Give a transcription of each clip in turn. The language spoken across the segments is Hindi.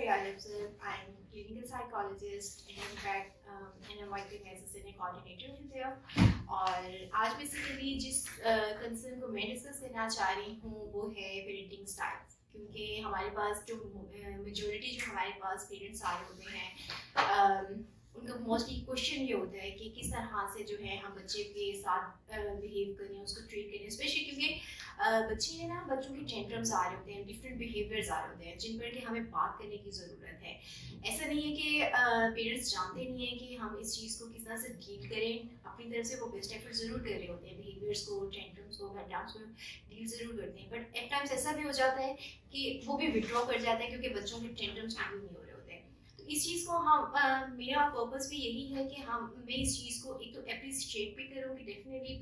Arif sir. I'm clinical psychologist and in fact and I'm working as a senior coordinator over there. और आज बेसिकली जिस कंसर्न को मैं डिस्कस करना चाह रही हूँ वो है पेरेंटिंग स्टाइल्स, क्योंकि हमारे पास जो मेजोरिटी जो हमारे पास पेरेंट्स आए होते हैं उनका मोस्टली क्वेश्चन ये होता है कि किस तरह से जो है हम बच्चे के साथ बिहेव करें, उसको ट्रीट करें, स्पेशली क्योंकि बच्चे हैं ना, बच्चों के टेंट्रम्स आ रहे होते हैं, डिफरेंट बिहेवियर्स आ रहे होते हैं जिन पर कि हमें बात करने की ज़रूरत है। ऐसा नहीं है कि पेरेंट्स जानते नहीं है कि हम इस चीज़ को किस तरह से डील करें, अपनी तरफ से वो बेस्ट एफर्ट ज़रूर कर रहे होते हैं, बिहेवियर्स को, टेंट्रम्स को, मेल्टडाउन्स को डील ज़रूर करते हैं, बट एट टाइम्स ऐसा भी हो जाता है कि वो भी विड्रॉ कर जाता है क्योंकि बच्चों के टेंट्रम्स हैंडल नहीं हो रहे होते हैं। तो इस चीज़ को हम मेरा पर्पस भी यही है कि मैं इस चीज़ को एक तो अप्रिशिएट भी करूँ कि डेफिनेटली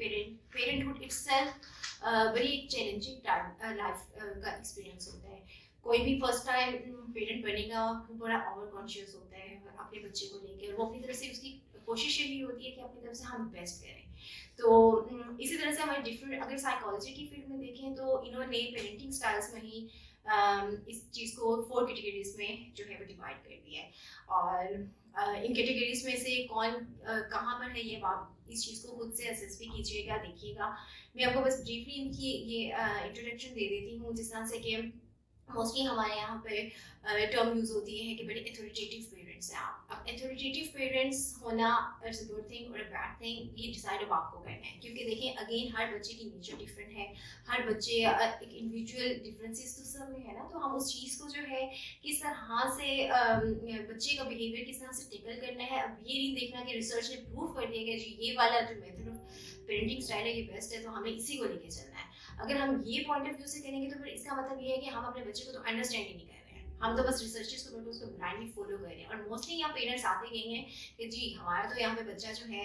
पेरेंटहुड इटसेल्फ बड़ी एक चैलेंजिंग टाइम लाइफ का एक्सपीरियंस होता है। कोई भी फर्स्ट टाइम पेरेंट बनेगा वो बड़ा ओवर कॉन्शियस होता है अपने बच्चे को लेकर, और वो अपनी तरफ से उसकी कोशिश यही होती है कि अपनी तरफ से हम बेस्ट करें। तो इसी तरह से हमारे डिफरेंट, अगर साइकोलॉजी की फील्ड में देखें तो इन्होंने पेरेंटिंग स्टाइल्स में ही इस चीज़ को 4 कैटेगरीज में जो है वो डिवाइड कर दिया है। और इन कैटेगरीज में से कौन कहाँ पर है ये आप इस चीज़ को खुद से असेस भी कीजिएगा, देखिएगा। मैं आपको बस ब्रीफली इनकी ये इंट्रोडक्शन दे देती हूँ, जिस तरह से कि मोस्टली हमारे यहाँ पे टर्म यूज़ होती है कि बड़े अथॉरिटेटिव पेरेंट्स हैं आप। अब अथॉरिटेटिव पेरेंट्स होना इट्स अ गुड थिंग और अ बैड थिंग, ये डिसाइड अब आपको करना है, क्योंकि देखिए अगेन हर बच्चे की नेचर डिफरेंट है, हर बच्चे एक इंडिविजुअल डिफरेंसेस तो सब में है ना। तो हम उस चीज़ को जो है किस तरह से बच्चे का बिहेवियर किस तरह से टेकल करना है, अब ये नहीं देखना कि रिसर्च ने प्रूव कर दिया कि जी ये वाला जो मेथड ऑफ पेरेंटिंग स्टाइल है ये बेस्ट है, तो हमें इसी को लेके चलना है। अगर हम ये पॉइंट ऑफ व्यू से करेंगे तो फिर इसका मतलब ये है कि हम अपने बच्चे को तो अंडरस्टैंड ही नहीं कर रहे हैं, हम तो बस रिसर्चेस को नोट उसको ब्लाइंडली फॉलो कर रहे हैं। और मोस्टली यहाँ पेरेंट्स आते गए हैं कि जी हमारा तो यहाँ पे बच्चा जो है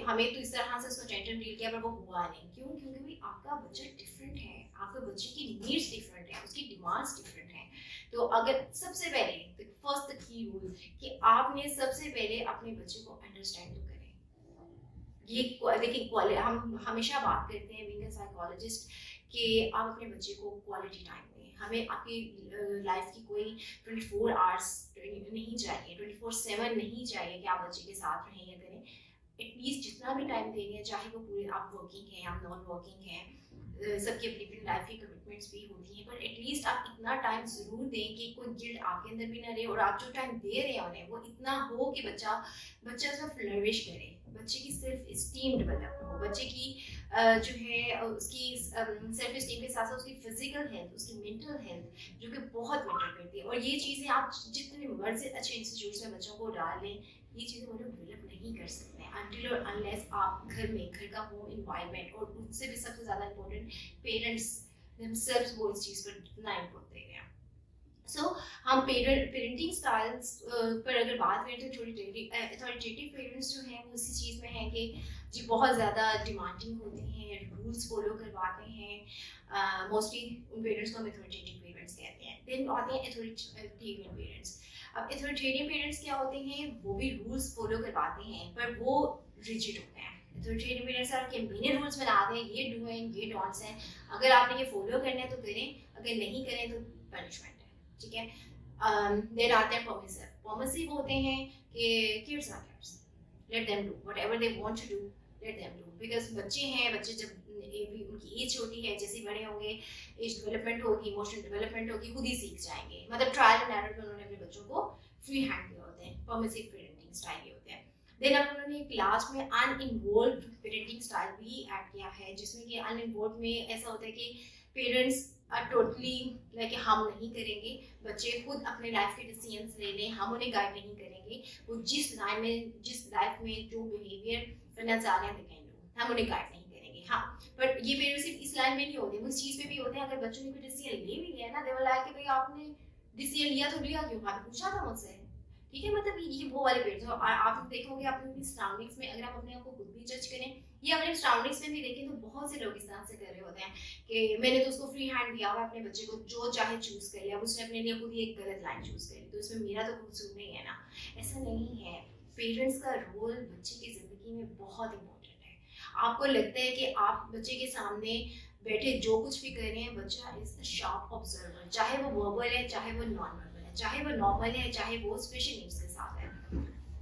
हमें तो इस तरह से उसको टेंशन डील किया पर वो हुआ नहीं। क्यों? क्योंकि भाई आपका बच्चा डिफरेंट है, आपके बच्चे की नीड्स डिफरेंट है, उसकी डिमांड्स डिफरेंट है। तो अगर सबसे पहले फर्स्ट की रूल कि आपने सबसे पहले अपने बच्चे को अंडरस्टैंड तो करें। ये देखिए हम हमेशा बात करते हैं बीइंग अ साइकोलॉजिस्ट कि आप अपने बच्चे को क्वालिटी टाइम दें। हमें आपकी लाइफ की कोई 24 आवर्स नहीं चाहिए, 24/7 नहीं चाहिए कि आप बच्चे के साथ रहें या करें। एटलीस्ट जितना भी टाइम देंगे, चाहे वो पूरे आप वर्किंग हैं आप नॉन वर्किंग हैं, सबकी अपनी अपनी लाइफ की कमिटमेंट्स भी होती हैं, पर एटलीस्ट आप इतना टाइम ज़रूर दें कि कोई गिल्ट आपके अंदर भी ना रहे, और आप जो टाइम दे रहे हैं उन्हें वो इतना हो कि बच्चा उसमें फ्लरिश करे, बच्चे की सेल्फ इस्टीम डेवलप हो, बच्चे की जो है उसकी सेल्फ इस्टीम के साथ साथ उसकी फिजिकल हेल्थ, उसकी मेंटल हेल्थ जो कि बहुत मैटर करती है। और ये चीज़ें आप जितने मर्जी अच्छे इंस्टीट्यूट्स में बच्चों को डाल लें, ये चीज़ें वो लोग डेवलप नहीं कर सकते अनटिल और अनलेस आप घर का होम इन्वायरमेंट, और उनसे भी सबसे ज़्यादा इम्पोर्टेंट पेरेंट्स themselves वो इस चीज़ पर इतना इम्पोर्ट दे रहे हैं। सो हम पेरेंटिंग स्टाइल्स पर अगर बात करें तो थोड़ी अथॉरिटेटिव पेरेंट्स जो हैं वो इसी चीज़ में हैं कि जी बहुत ज़्यादा डिमांडिंग होते हैं, रूल्स फॉलो करवाते हैं। मोस्टली उन पेरेंट्स को हम अथॉरिटेटिव पेरेंट्स कहते हैं। देन आते हैं अथॉरिटेरियन पेरेंट्स। अब अथॉरिटेरियन पेरेंट्स क्या होते हैं, वो भी रूल्स फॉलो करवाते हैं पर वो रिजिड होते हैं। अथॉरिटेरियन पेरेंट्स के मैंने रूल्स बनाते हैं, ये डू हैं ये डोंट्स हैं, अगर आपने ये फॉलो करना है तो करें, अगर नहीं करें तो पनिशमेंट है, ठीक है। देन आते हैं परमिसिव। परमिसिव होते हैं कि kids are kids, let them do whatever they want to do, let them do, because बच्चे हैं, बच्चे जब उनकी एज होती है, जैसे बड़े होंगे एज डेवलपमेंट होगी, इमोशनल डेवलपमेंट होगी, खुद ही सीख जाएंगे। मतलब ट्रायल एंड एरर में उन्होंने अपने बच्चों को फ्री हैंड दिए होते हैं, परमिसिव पेरेंटिंग स्टाइल ये होते हैं। देन अब उन्होंने एक लास्ट में अनइन्वॉल्व्ड पेरेंटिंग स्टाइल भी ऐड किया है, जिसमें कि अनइन्वॉल्व में ऐसा होता है कि पेरेंट्स टोटली लाइक हम नहीं करेंगे, बच्चे खुद अपने लाइफ के डिसीजंस ले लें, हम उन्हें गाइड नहीं करेंगे, वो जिस लाइफ में जो बिहेवियर करना चाह रहे हैं दे कैन डू, हम उन्हें गाइड नहीं करेंगे। हाँ, बट ये पेरेंट्स सिर्फ इस लाइन में नहीं होते, वो इस चीज़ पे भी होते हैं। अगर बच्चों ने कोई डिसीजन ले भी लिया ना, दे विल लाइक कि भाई आपने डिसीजन लिया तो लिया क्यों, आपने पूछा था मुझसे, ठीक है। मतलब ये वो वाले पेरेंट्स। आप देखोगे अपनी सराउंडिंग्स में, अगर आप अपने आप को खुद भी जज करें या अपने सराउंडिंग्स में भी देखें तो बहुत से लोग इस तरह से कर रहे होते हैं कि मैंने तो उसको फ्री हैंड दिया हुआ है, अपने बच्चे को जो चाहे चूज कर लिया, उसने अपने लिए खुद ही एक गलत लाइन चूज करी, तो इसमें मेरा तो कसूर नहीं है ना। ऐसा नहीं है। पेरेंट्स का रोल बच्चे की जिंदगी में बहुत इंपॉर्टेंट है। आपको लगता है कि आप बच्चे के सामने बैठे जो कुछ भी कर रहे हैं, बच्चा इज अ शार्प ऑब्जर्वर, चाहे वो वर्बल है चाहे वो नॉन वर्बल चाहे वो नॉर्मल है चाहे वो स्पेशल नीड्स के साथ है।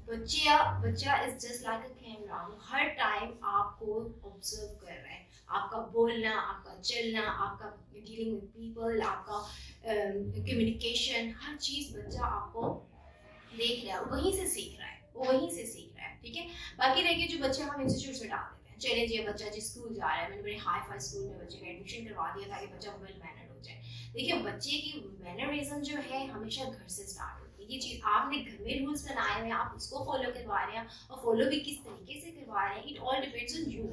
बच्चा is just like a camera, वो हर टाइम आपको ऑब्जर्व कर रहा है, आपका बोलना, आपका चलना, आपका डीलिंग विद पीपल, आपका कम्युनिकेशन, हर चीज़ बच्चा आपको देख रहा है, वहीं से सीख रहा है, वो वहीं से सीख रहा है। ठीक है, बाकी देखिए जो बच्चे हम इंस्टीट्यूट में डाल देते हैं, चले जी बच्चा जिस स्कूल जा रहा है, मैंने बड़े हाई फाई स्कूल में बच्चे का एडमिशन करवा दिया ताकि बच्चा वेल मैनर्ड हो जाए। देखिए बच्चे की मैनरिज्म जो है हमेशा घर से स्टार्ट होती है। ये चीज़ आपने घर में रूल्स बनाए हुए हैं, आप उसको फॉलो करवा रहे हैं, और फॉलो भी किस तरीके से करवा रहे हैं, it all depends on you.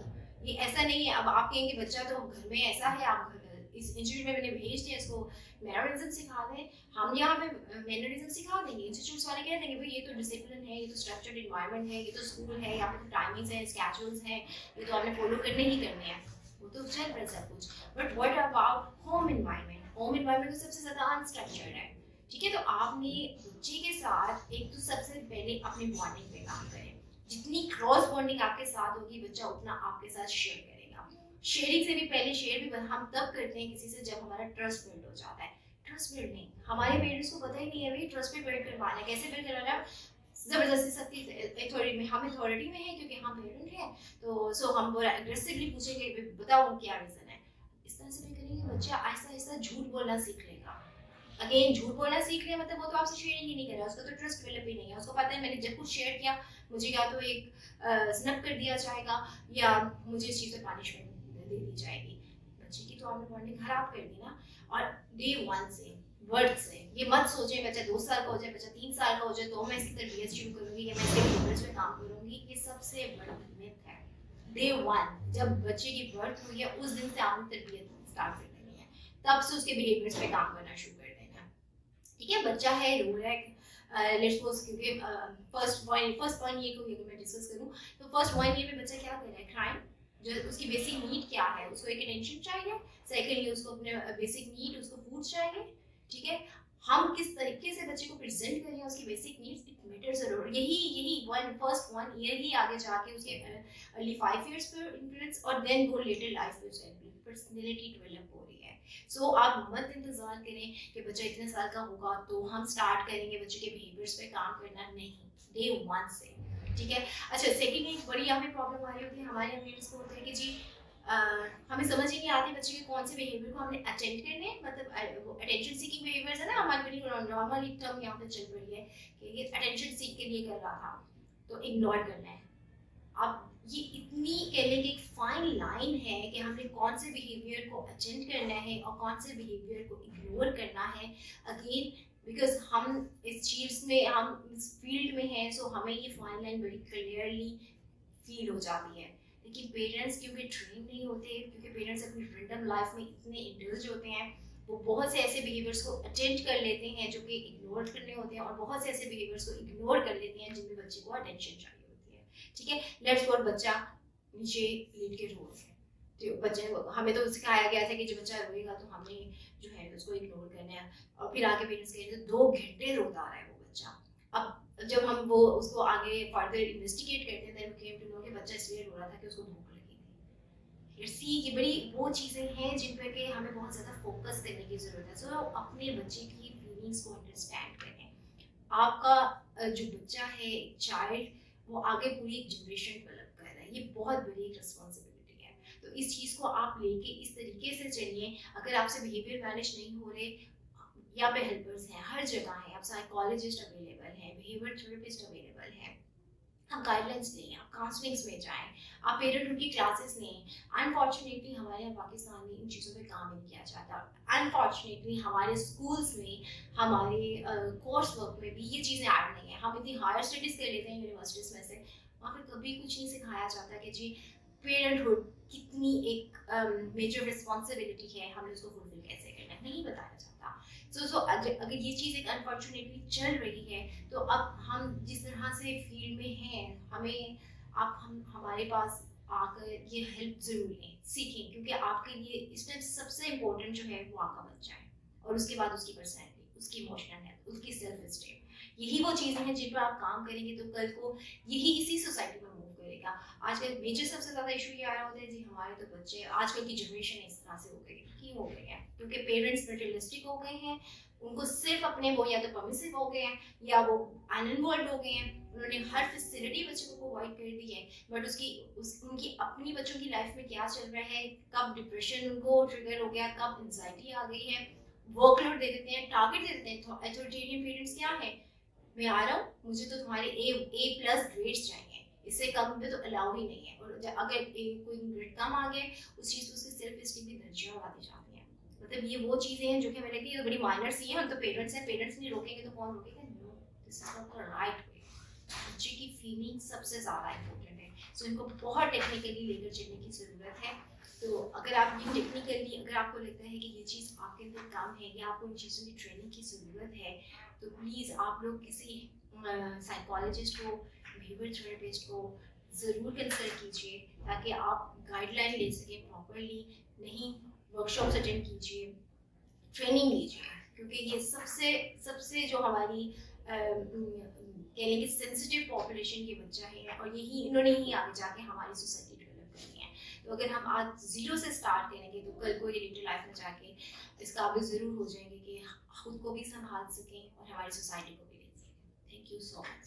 ये ऐसा नहीं है अब आप कहेंगे बच्चा तो घर में ऐसा है, आप इस इंस्टीट्यूट में मैंने भेज दिया इसको मैनरिज्म सिखा दें, हम यहाँ पे मैनरिज्म सिखा देंगे, इंस्टीट्यूट्स वाले कह देंगे भाई ये तो डिसिप्लिन है, ये तो स्ट्रक्चर्ड एनवायरनमेंट है, ये तो स्कूल है, यहाँ पे तो टाइमिंग्स हैं, स्केड्यूल्स हैं, ये तो आपने फॉलो करने ही करने हैं, वो तो चल रहा है सब कुछ। But what about home environment? Home environment तो सबसे ज़्यादा अनस्ट्रक्चर्ड है। ठीक है, तो आपने बच्चे के साथ एक तो सबसे पहले अपनी बॉन्डिंग पे काम करें, जितनी क्रॉस बॉन्डिंग आपके साथ होगी बच्चा उतना आपके साथ शेयर करेगा। शेयरिंग से भी पहले शेयर भी हम तब करते हैं किसी से जब हमारा ट्रस्ट बिल्ड हो जाता है। ट्रस्ट बिल्डिंग हमारे पेरेंट्स को पता ही नहीं है भाई ट्रस्ट भी बिल्ड करवाना है, कैसे बिल्ड करवाना है, जबरदस्ती सकती अथॉरिटी में, हम अथॉरिटी में है क्योंकि हम पेरेंट हैं, तो सो हम वो एग्रेसिवली पूछेंगे बताओ क्या रीजन है, इस तरह से भी करेंगे बच्चा आहिस्ता आहिस्ता झूठ बोलना सीख लेगा। अगेन झूठ बोलना सीख लिया मतलब वो तो आपसे शेयरिंग ही नहीं कर रहा, उसका तो ट्रस्ट डेवलप ही नहीं है, उसको पता है मैंने जब कुछ शेयर किया मुझे या तो एक स्नैप कर दिया जाएगा या मुझे इस चीज़ पर पनिशमेंट दे दी जाएगी। बच्चे की तो आपने बॉन्डिंग खराब कर दी ना। और डे वन से वर्ड से ये मत सोचे बच्चा 2 साल का हो जाए, बच्चा 3 साल का हो जाए तो मैं इसकी तरबियत शुरू करूंगी या मैं इसके बिजनेस में काम करूंगी, ये सबसे बड़ी मिथ है। डे वन जब बच्चे की बर्थ हुई है उस दिन से आपने तरबियत स्टार्ट कर देनी है, तब से उसके बिहेवियर्स पे काम करना शुरू कर देना। ठीक है, बच्चा है रो रहा है, लेट्स सपोज क्योंकि फर्स्ट पॉइंट ये को अगर मैं डिस्कस करूं तो फर्स्ट पॉइंट ये पे बच्चा क्या कर रहा है, क्राइम, जो उसकी बेसिक नीड क्या है, उसको एक अटेंशन चाहिए, सेकेंडली उसको अपने बेसिक नीड उसको फूड चाहिए। ठीक है, हम किस तरीके से बच्चे को प्रेजेंट करें उसकी बेसिक नीड्स इट मैटर जरूर, यही फर्स्ट 1 ईयर ही आगे जाके उसके अर्ली 5 इयर्स पर इन्फ्लुएंस और देन वो लेटर लाइफ पे उसकी पर्सनैलिटी डेवलप हो रही है। सो आप मत इंतजार करें कि बच्चा इतने साल का होगा तो हम स्टार्ट करेंगे बच्चे के बिहेवियर्स पे काम करना, नहीं, डे वन से। ठीक है, अच्छा सेकेंड एक बड़ी हमें प्रॉब्लम आ रही होती है हमारे पेरेंट्स को होता है कि जी हमें समझ ही नहीं आती बच्चे के कौन से बिहेवियर को हमने अटेंड करने, मतलब वो अटेंशन सीकिंग बिहेवियर्स है ना, हमारे बड़ी नॉर्मल एक टर्म यहाँ पे चल रही है कि ये अटेंशन सीख के लिए कर रहा था तो इग्नोर करना है। अब ये इतनी कह लें कि एक फाइन लाइन है कि हमने कौन से बिहेवियर को अटेंड करना है और कौन से बिहेवियर को इग्नोर करना है। अगेन बिकॉज हम इस चीज़ में हम इस फील्ड में हैं सो हमें ये फाइन लाइन बड़ी क्लियरली फील हो जाती है। लेकिन पेरेंट्स क्योंकि ट्रेन नहीं होते, क्योंकि पेरेंट्स अपनी फ्रीडम लाइफ में इतने इंडल्ज होते हैं, वो बहुत से ऐसे बिहेवियर्स को अटेंड कर लेते हैं जो कि इग्नोर करने होते हैं और बहुत से ऐसे बिहेवियर्स को इग्नोर कर लेते हैं जिनमें बच्चे को अटेंशन चाहिए होती है। ठीक है, लेट्स फॉर बच्चा नीचे लेट के रो रहा है तो बच्चे हमें तो सिखाया गया था कि जो बच्चा रोएगा तो हमने जो है उसको इग्नोर करना है, और फिर आगे पेरेंट्स कह रहे थे 2 घंटे रोता रहा है वो बच्चा। अब जब हम वो उसको आगे फर्दर इन्वेस्टिगेट करते थे केम टू नो कि बच्चा इसलिए रो रहा था कि उसको भूख लगी थी। सी ये बड़ी वो चीज़ें हैं जिन पर के हमें बहुत ज़्यादा फोकस करने की ज़रूरत है। सो अपने बच्चे की फीलिंग्स को अंडरस्टैंड करें। आपका जो बच्चा है चाइल्ड वो आगे पूरी एक जनरेशन डेवलप कर रहा है, ये बहुत बड़ी एक रिस्पॉन्सिबिलिटी है। तो इस चीज़ को आप लेके इस तरीके से चलिए। अगर आपसे बिहेवियर मैनेज नहीं हो रहे, यहाँ पे हेल्पर्स हैं हर जगह है, आप साइकोलॉजिस्ट अवेलेबल हैं, बिहेवियर थेरेपिस्ट अवेलेबल हैं, आप गाइडलाइंस लें, आप काउंसलिंग्स में जाएं, आप पेरेंटहुड की क्लासेस लें। अनफॉर्चुनेटली हमारे यहाँ पाकिस्तान में इन चीज़ों पे काम नहीं किया जाता। अनफॉर्चुनेटली हमारे स्कूल्स में, हमारे कोर्स वर्क में भी ये चीज़ें ऐड नहीं है। हम इतनी हायर स्टडीज़ कर लेते हैं यूनिवर्सिटीज़ में से, वहाँ पे कभी कुछ नहीं सिखाया जाता कि जी पेरेंटहुड कितनी एक मेजर रिस्पॉन्सिबिलिटी है, हमें उसको फुलफिल कैसे करना है, नहीं बताया जाता। सो अगर ये चीज़ एक अनफॉर्चुनेटली चल रही है तो अब हम जिस तरह से फील्ड में हैं हमें हम हमारे पास आकर ये हेल्प ज़रूर लें, सीखें, क्योंकि आपके लिए इस टाइम सबसे इम्पोर्टेंट जो है वो आपका बच्चा है और उसके बाद उसकी पर्सनैलिटी, उसकी इमोशनल हेल्थ, उसकी सेल्फ स्टेम। यही वो चीज़ें हैं जिन पर आप काम करेंगे तो कल को यही इसी सोसाइटी में मूव करेगा। आजकल मेजर सबसे ज़्यादा इशू ये आ रहा होता है जी हमारे तो बच्चे, आजकल की जनरेशन इस तरह से हो गई, क्यों हो गई है? क्योंकि पेरेंट्स मटेरियलिस्टिक हो गए हैं, उनको सिर्फ अपने वो या तो परमिसिव हो गए हैं या वो अनइन्वॉल्व हो गए हैं, उन्होंने हर फैसिलिटी बच्चों को प्रोवाइड कर दी है, बट उनकी अपनी बच्चों की लाइफ में क्या चल रहा है, कब डिप्रेशन उनको ट्रिगर हो गया, कब एंजाइटी आ गई है, वर्कलोड दे देते हैं, टारगेट दे देते हैं। तो अथॉरिटेरियन पेरेंट्स क्या है, मैं आ रहा हूँ, मुझे तो तुम्हारे ए प्लस ग्रेड्स चाहिए, इससे कम पे तो अलाउ ही नहीं है। और अगर कोई ग्रेड कम आ गया, उस चीज़ को उसकी सेल्फ स्टीम की धज्जियाँ उड़ाती जाती हैं। मतलब ये वो चीज़ें हैं जो कि हमें लगती है बड़ी माइनर सी हैं, हम तो पेरेंट्स हैं, पेरेंट्स नहीं रोकेंगे तो कौन रोकेगा? No, this is not the right way. बच्चे की फीलिंग सबसे ज़्यादा इंपॉर्टेंट है, सो इनको बहुत टेक्निकली लेकर चलने की ज़रूरत है। तो अगर आप ये टेक्निकली, अगर आपको लगता है कि ये चीज़ आपके अंदर कम है या आपको इन चीज़ों की ट्रेनिंग की ज़रूरत है, तो प्लीज़ आप लोग किसी साइकोलॉजिस्ट को, बिहेवियर थेरेपिस्ट को ज़रूर कंसल्ट कीजिए, ताकि आप गाइडलाइन ले सकें प्रॉपरली। नहीं, वर्कशॉप अटेंड कीजिए, ट्रेनिंग लीजिए, क्योंकि ये सबसे सबसे जो हमारी कह लेंगे सेंसिटिव पॉपुलेशन के बच्चा है, और यही इन्होंने ही आगे जाके हमारी सोसाइटी डेवलप करनी है। तो अगर हम आज ज़ीरो से स्टार्ट करेंगे तो कल को ये लेटर लाइफ में जाके इस काबिल ज़रूर हो जाएंगे कि खुद को भी संभाल सकें और हमारी सोसाइटी को भी ले सकें। Thank you so much.